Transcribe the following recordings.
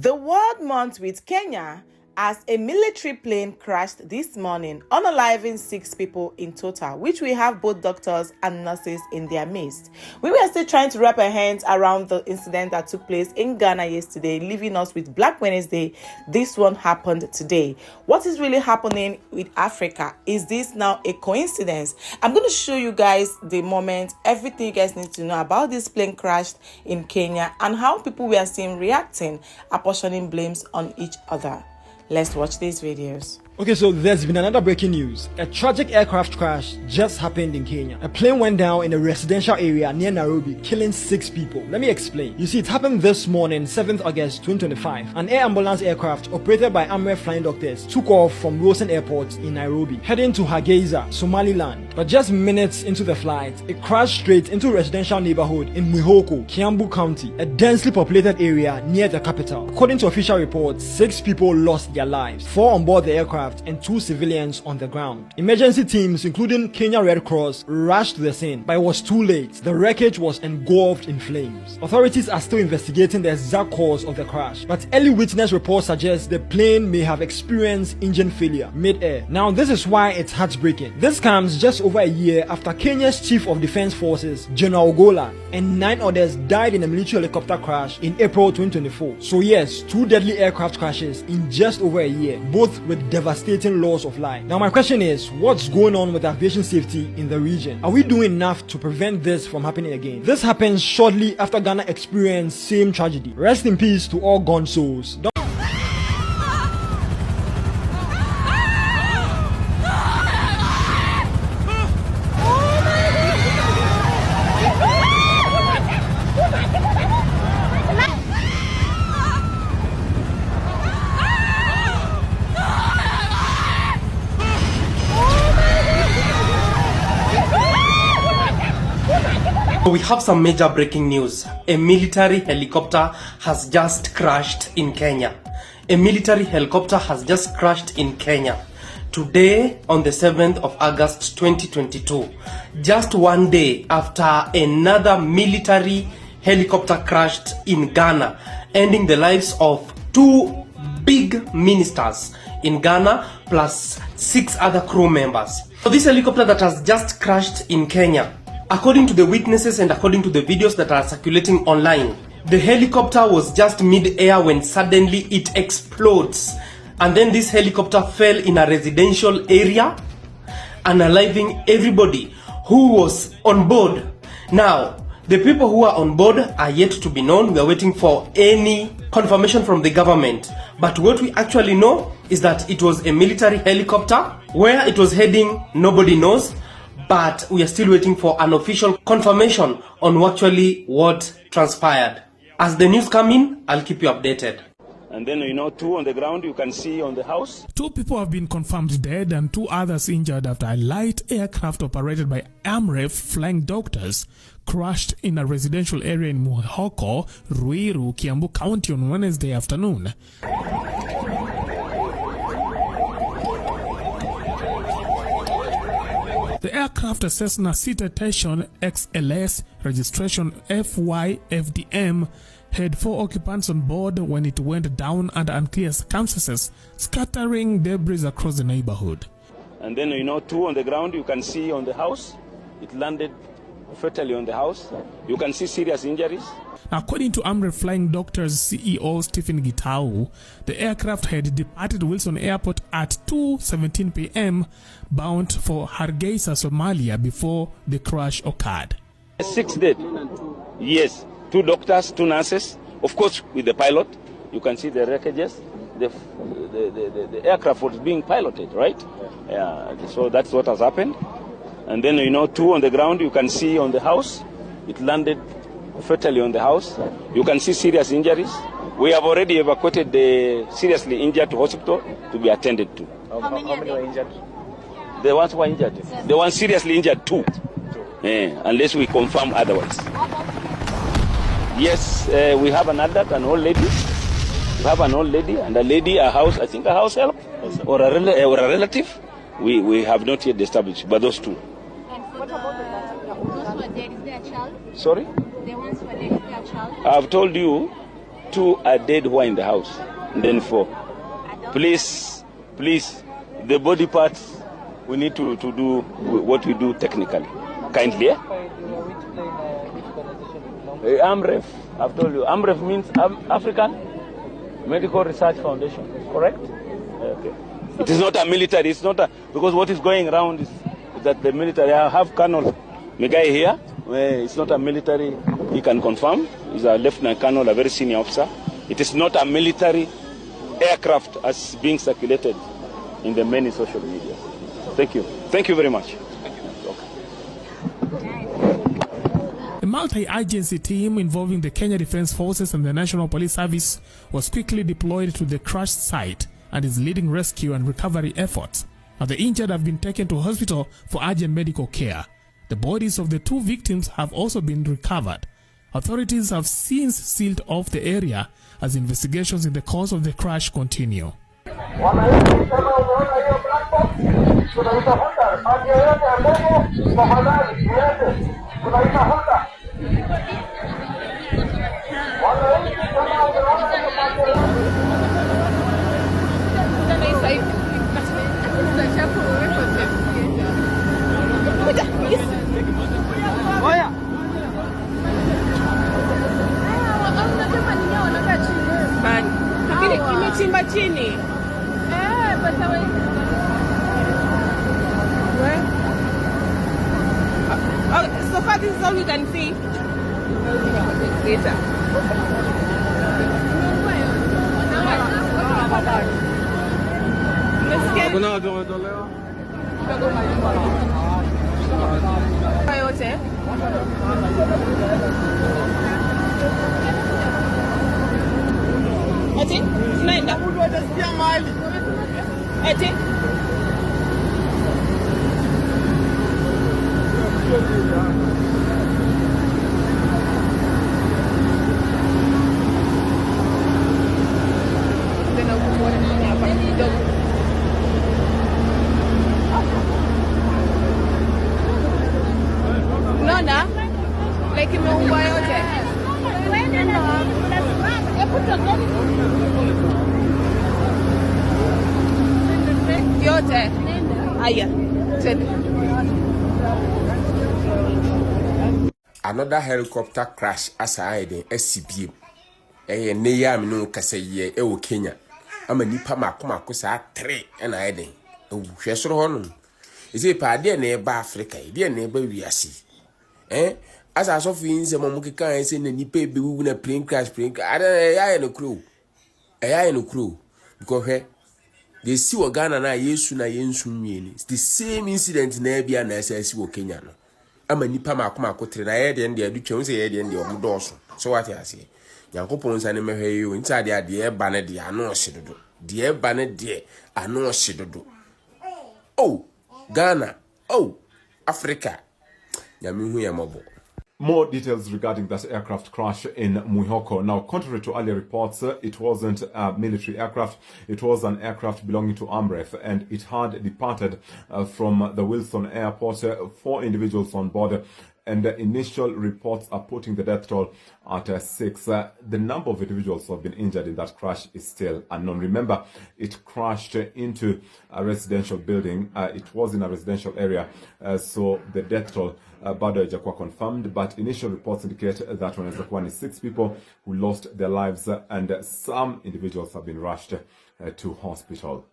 The world mourns with Kenya as a military plane crashed this morning, unaliving 6 people in total, which we have both doctors and nurses in their midst. We were still trying to wrap our hands around the incident that took place in Ghana yesterday, leaving us with Black Wednesday. This one happened today. What is really happening with Africa? Is this now a coincidence? I'm going to show you guys the moment, everything you guys need to know about this plane crash in Kenya and how people we are seeing reacting, apportioning blames on each other. Let's watch these videos. Okay, so there's been another breaking news. A tragic aircraft crash just happened in Kenya. A plane went down in a residential area near Nairobi, killing 6 people. Let me explain. You see, it happened this morning, 7th August 2025. An air ambulance aircraft operated by Unalived flying doctors took off from Wilson Airport in Nairobi, heading to Hargeisa, Somaliland. But just minutes into the flight, it crashed straight into a residential neighborhood in Mwihoko, Kiambu County, a densely populated area near the capital. According to official reports, 6 people lost their lives, 4 on board the aircraft and 2 civilians on the ground. Emergency teams, including Kenya Red Cross, rushed to the scene, but it was too late. The wreckage was engulfed in flames. Authorities are still investigating the exact cause of the crash, but early witness reports suggest the plane may have experienced engine failure mid-air. Now, this is why it's heartbreaking. This comes just over a year after Kenya's Chief of Defense Forces, General Ogola, and 9 others died in a military helicopter crash in April 2024. So yes, 2 deadly aircraft crashes in just over a year, both with devastating loss of life. Now my question is, what's going on with aviation safety in the region? Are we doing enough to prevent this from happening again? This happens shortly after Ghana experienced same tragedy. Rest in peace to all gone souls. We have some major breaking news. A military helicopter has just crashed in Kenya. A military helicopter has just crashed in Kenya. Today, on the 7th of August 2022, just one day after another military helicopter crashed in Ghana, ending the lives of 2 big ministers in Ghana plus 6 other crew members. So this helicopter that has just crashed in Kenya, according to the witnesses and according to the videos that are circulating online, the helicopter was just mid-air when suddenly it explodes. And then this helicopter fell in a residential area, unaliving everybody who was on board. Now, the people who are on board are yet to be known. We are waiting for any confirmation from the government. But what we actually know is that it was a military helicopter. Where it was heading, nobody knows. But we are still waiting for an official confirmation on actually what transpired. As the news come in, I'll keep you updated. And then, 2 on the ground you can see on the house. 2 people have been confirmed dead and 2 others injured after a light aircraft operated by Unalived flying doctors crashed in a residential area in Mwihoko, Ruiru, Kiambu County on Wednesday afternoon. The aircraft, a Cessna Citation XLS, registration FYFDM, had 4 occupants on board when it went down under unclear circumstances, scattering debris across the neighborhood. And then, 2 on the ground you can see on the house. It landed fatally on the house. You can see serious injuries. According to Unalived flying doctors CEO Stephen Gitau, the aircraft had departed Wilson Airport at 2:17 p.m. bound for Hargeisa, Somalia, before the crash occurred. 6 dead. Yes, 2 doctors, 2 nurses. Of course, with the pilot. You can see the wreckages. The aircraft was being piloted, right? Yeah. So that's what has happened. And then, 2 on the ground you can see on the house. It landed fatally on the house. You can see serious injuries. We have already evacuated the seriously injured to hospital to be attended to. How many were injured? The ones who were injured. The ones seriously injured, 2. Unless we confirm otherwise. Yes, we have an adult, an old lady. We have an old lady and a lady, a house help or a relative. We have not yet established, but those 2. And what about those who are dead? Is there a child? Sorry? The ones who are dead, is there a child? I've told you 2 are dead who are in the house, and then 4. Please, the body parts, we need to do what we do technically. Kindly, yeah? AMREF, I've told you. AMREF means African Medical Research Foundation, correct? Okay. It is not a military, it's not a, because what is going around is that the military, I have Colonel Migai here, it's not a military, he can confirm, he's a Lieutenant Colonel, a very senior officer. It is not a military aircraft as being circulated in the many social media. Thank you. Thank you very much. A multi-agency team involving the Kenya Defence Forces and the National Police Service was quickly deployed to the crashed site and is leading rescue and recovery efforts. Now, the injured have been taken to hospital for urgent medical care. The bodies of the 2 victims have also been recovered. Authorities have since sealed off the area as investigations in the cause of the crash continue. Kimechimba chini. So far this is all we can see. Later. Eti? Tunaenda. Eti? Unaona? Like imeungua yote. Yote. Aya. Another helicopter crash aside in SCB. Ne yam no kasa ye e wo Kenya. Ama nipa mako sa 3 na ayden. Hwe soro ho no. Ise pa de na e ba Africa, de na e ba wiase. Asa so fi nse mo keka ese na nipa e be wu na plane crash. Ada ya no crew. Eya no crew. Because they see what Ghana na yesu na yensu nwieni. It's the same incident na e bia na ese wo Kenya no. Ama nipa mako 3 na ye de nde adu twem se ye de nde omodoso. So what you say? Yankopon sa ne mehwe yo nta de ade e ba ne de ano ohyedodo. De e ba ne de ano ohyedodo. Oh, Ghana. Oh, Africa. Nyame hu ya mobo. More details regarding that aircraft crash in Muhoko. Now, contrary to earlier reports, it wasn't a military aircraft. It was an aircraft belonging to AMREF, and it had departed from the Wilson Airport. 4 individuals on board, and the initial reports are putting the death toll at 6. The number of individuals who have been injured in that crash is still unknown. Remember, it crashed into a residential building. It was in a residential area, so the death toll bado haijakuwa confirmed, but initial reports indicate that wanaweza kuwa ni 6 people who lost their lives, and some individuals have been rushed to hospital.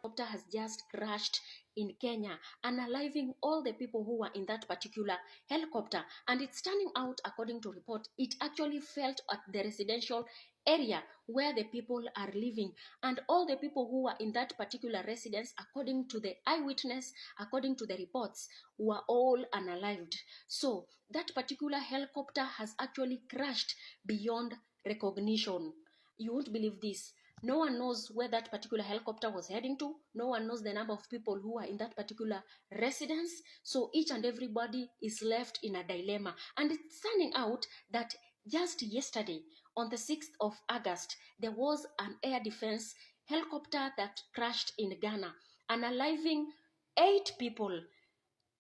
Helicopter has just crashed in Kenya, unaliving all the people who were in that particular helicopter. And it's turning out, according to report, it actually fell at the residential area where the people are living, and all the people who were in that particular residence, according to the eyewitness, according to the reports, were all unalived. So that particular helicopter has actually crashed beyond recognition. You won't believe this. No one knows where that particular helicopter was heading to. No one knows the number of people who are in that particular residence. So each and everybody is left in a dilemma. And it's turning out that just yesterday, on the 6th of August, there was an air defense helicopter that crashed in Ghana, unaliving 8 people,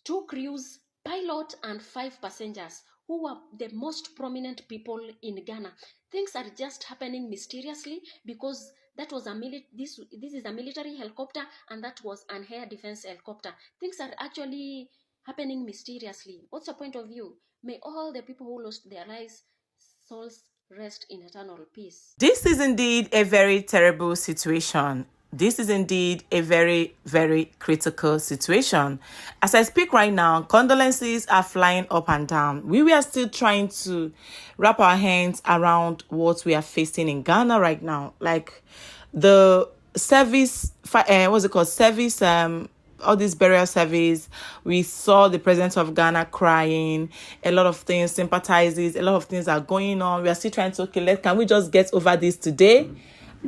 2 crews, pilot and 5 passengers, who were the most prominent people in Ghana. Things are just happening mysteriously because that was this is a military helicopter and that was an air defense helicopter. Things are actually happening mysteriously. What's your point of view? May all the people who lost their lives, souls rest in eternal peace. This is indeed a very terrible situation. This is indeed a very, very critical situation. As I speak right now, condolences are flying up and down. We were still trying to wrap our hands around what we are facing in Ghana right now. Like the service, what's it called? Service, all this burial service, we saw the president of Ghana crying, a lot of things, sympathizes, a lot of things are going on. We are still trying to, okay, can we just get over this today?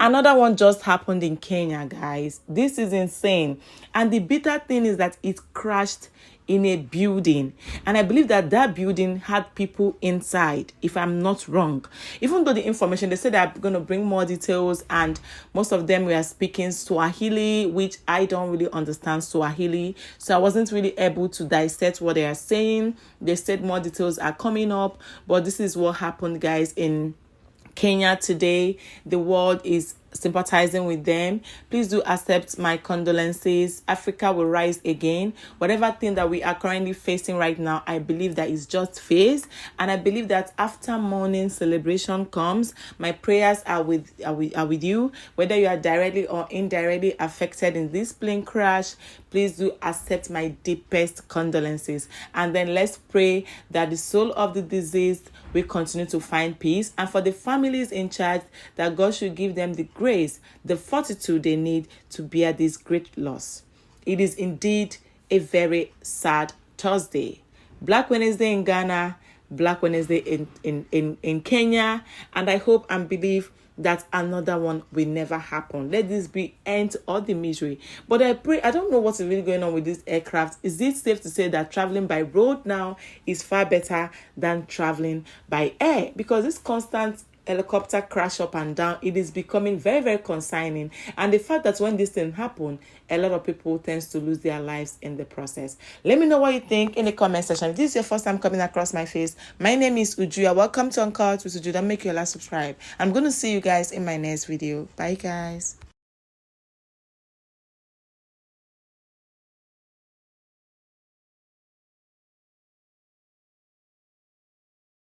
Another one just happened in Kenya, guys. This is insane. And the bitter thing is that it crashed in a building. And I believe that that building had people inside, if I'm not wrong. Even though the information, they said they're going to bring more details, and most of them were speaking Swahili, which I don't really understand Swahili. So I wasn't really able to dissect what they are saying. They said more details are coming up, but this is what happened, guys, in Kenya today. The world is sympathizing with them. Please do accept my condolences. Africa will rise again. Whatever thing that we are currently facing right now, I believe that is just phase, and I believe that after morning celebration comes, my prayers are with you, whether you are directly or indirectly affected in this plane crash. Please do accept my deepest condolences, and then let's pray that the soul of the deceased will continue to find peace, and for the families in charge, that God should give them the grace, the fortitude they need to bear this great loss. It is indeed a very sad Thursday. Black Wednesday in Ghana, Black Wednesday in Kenya, and I hope and believe that another one will never happen. Let this be end to all the misery. But I pray, I don't know what is really going on with this aircraft. Is it safe to say that traveling by road now is far better than traveling by air? Because this constant helicopter crash up and down, it is becoming very, very concerning. And the fact that when this thing happen, a lot of people tends to lose their lives in the process. Let me know what you think in the comment section. If this is your first time coming across my face, my name is Uju. Welcome to Uncut with Uju. Don't make your last subscribe. I'm going to see you guys in my next video. Bye, guys.